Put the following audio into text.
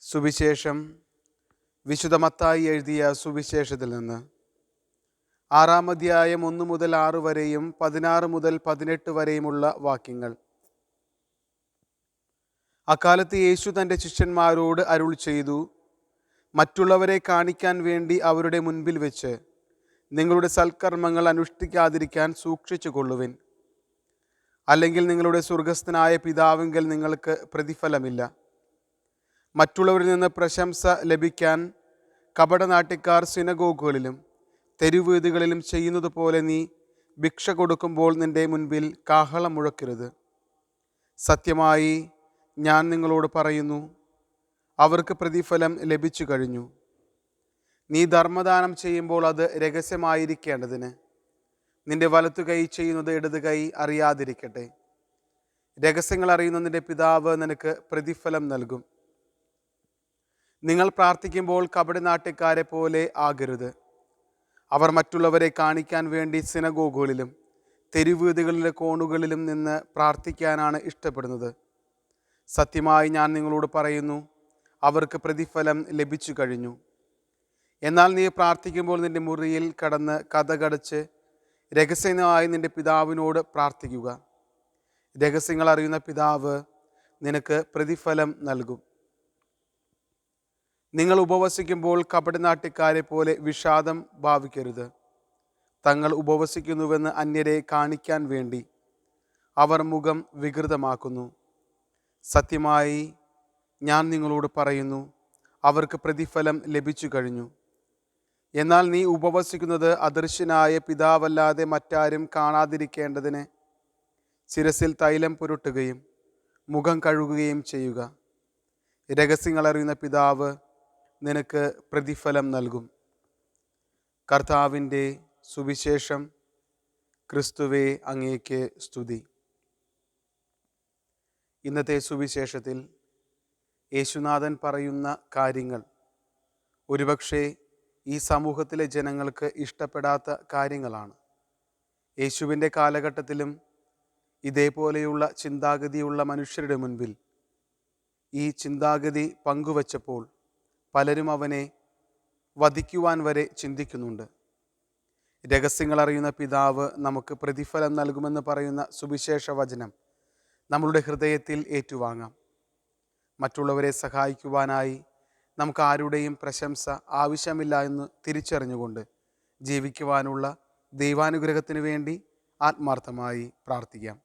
സുവിശേഷം വിശുദ്ധ മത്തായി എഴുതിയ സുവിശേഷത്തിൽ നിന്ന് 6-ാം അധ്യായം 1 മുതൽ 6 വരെയും 16 മുതൽ 18 വരെയുമുള്ള വാക്യങ്ങൾ. അക്കാലത്ത് യേശു തൻ്റെ ശിഷ്യന്മാരോട് അരുൾ ചെയ്തു, മറ്റുള്ളവരെ കാണിക്കാൻ വേണ്ടി അവരുടെ മുൻപിൽ വെച്ച് നിങ്ങളുടെ സൽക്കർമ്മങ്ങൾ അനുഷ്ഠിക്കാതിരിക്കാൻ സൂക്ഷിച്ചു കൊള്ളുവിൻ. അല്ലെങ്കിൽ നിങ്ങളുടെ സ്വർഗസ്ഥനായ പിതാവിങ്കൽ നിങ്ങൾക്ക് പ്രതിഫലമില്ല. മറ്റുള്ളവരിൽ നിന്ന് പ്രശംസ ലഭിക്കാൻ കപടനാട്യക്കാർ സിനഗോഗുകളിലും തെരുവീഥികളിലും ചെയ്യുന്നത് പോലെ നീ ഭിക്ഷ കൊടുക്കുമ്പോൾ നിന്റെ മുൻപിൽ കാഹളം മുഴക്കരുത്. സത്യമായി ഞാൻ നിങ്ങളോട് പറയുന്നു, അവർക്ക് പ്രതിഫലം ലഭിച്ചു കഴിഞ്ഞു. നീ ധർമ്മദാനം ചെയ്യുമ്പോൾ അത് രഹസ്യമായിരിക്കേണ്ടതിന് നിന്റെ വലത്തു കൈ ചെയ്യുന്നത് ഇടത് കൈ അറിയാതിരിക്കട്ടെ. രഹസ്യങ്ങൾ അറിയുന്ന നിന്റെ പിതാവ് നിനക്ക് പ്രതിഫലം നൽകും. നിങ്ങൾ പ്രാർത്ഥിക്കുമ്പോൾ കപടനാട്യക്കാരെ പോലെ ആകരുത്. അവർ മറ്റുള്ളവരെ കാണിക്കാൻ വേണ്ടി സിനഗോഗുകളിലും തെരുവീഥികളിലെ കോണുകളിലും നിന്ന് പ്രാർത്ഥിക്കാനാണ് ഇഷ്ടപ്പെടുന്നത്. സത്യമായി ഞാൻ നിങ്ങളോട് പറയുന്നു, അവർക്ക് പ്രതിഫലം ലഭിച്ചു കഴിഞ്ഞു. എന്നാൽ നീ പ്രാർത്ഥിക്കുമ്പോൾ നിന്റെ മുറിയിൽ കടന്ന് കതകടച്ച് രഹസ്യമായി നിന്റെ പിതാവിനോട് പ്രാർത്ഥിക്കുക. രഹസ്യങ്ങൾ അറിയുന്ന പിതാവ് നിനക്ക് പ്രതിഫലം നൽകും. നിങ്ങൾ ഉപവസിക്കുമ്പോൾ കപടനാട്യക്കാരെ പോലെ വിഷാദം ഭാവിക്കരുത്. തങ്ങൾ ഉപവസിക്കുന്നുവെന്ന് അന്യരെ കാണിക്കാൻ വേണ്ടി അവർ മുഖം വികൃതമാക്കുന്നു. സത്യമായി ഞാൻ നിങ്ങളോട് പറയുന്നു, അവർക്ക് പ്രതിഫലം ലഭിച്ചു കഴിഞ്ഞു. എന്നാൽ നീ ഉപവസിക്കുന്നത് അദൃശ്യനായ പിതാവല്ലാതെ മറ്റാരും കാണാതിരിക്കേണ്ടതിന് ശിരസിൽ തൈലം പുരട്ടുകയും മുഖം കഴുകുകയും ചെയ്യുക. രഹസ്യങ്ങൾ അറിയുന്ന പിതാവ് നിനക്ക് പ്രതിഫലം നൽകും. കർത്താവിൻ്റെ സുവിശേഷം. ക്രിസ്തുവേ, അങ്ങേക്ക് സ്തുതി. ഇന്നത്തെ സുവിശേഷത്തിൽ യേശുനാഥൻ പറയുന്ന കാര്യങ്ങൾ ഒരുപക്ഷെ ഈ സമൂഹത്തിലെ ജനങ്ങൾക്ക് ഇഷ്ടപ്പെടാത്ത കാര്യങ്ങളാണ്. യേശുവിൻ്റെ കാലഘട്ടത്തിലും ഇതേപോലെയുള്ള ചിന്താഗതിയുള്ള മനുഷ്യരുടെ മുൻപിൽ ഈ ചിന്താഗതി പങ്കുവച്ചപ്പോൾ പലരും അവനെ വധിക്കുവാൻ വരെ ചിന്തിക്കുന്നുണ്ട്. രഹസ്യങ്ങൾ അറിയുന്ന പിതാവ് നമുക്ക് പ്രതിഫലം നൽകുമെന്ന് പറയുന്ന സുവിശേഷ വചനം നമ്മളുടെ ഹൃദയത്തിൽ ഏറ്റുവാങ്ങാം. മറ്റുള്ളവരെ സഹായിക്കുവാനായി നമുക്ക് ആരുടെയും പ്രശംസ ആവശ്യമില്ല എന്ന് തിരിച്ചറിഞ്ഞുകൊണ്ട് ജീവിക്കുവാനുള്ള ദൈവാനുഗ്രഹത്തിന് വേണ്ടി ആത്മാർത്ഥമായി പ്രാർത്ഥിക്കാം.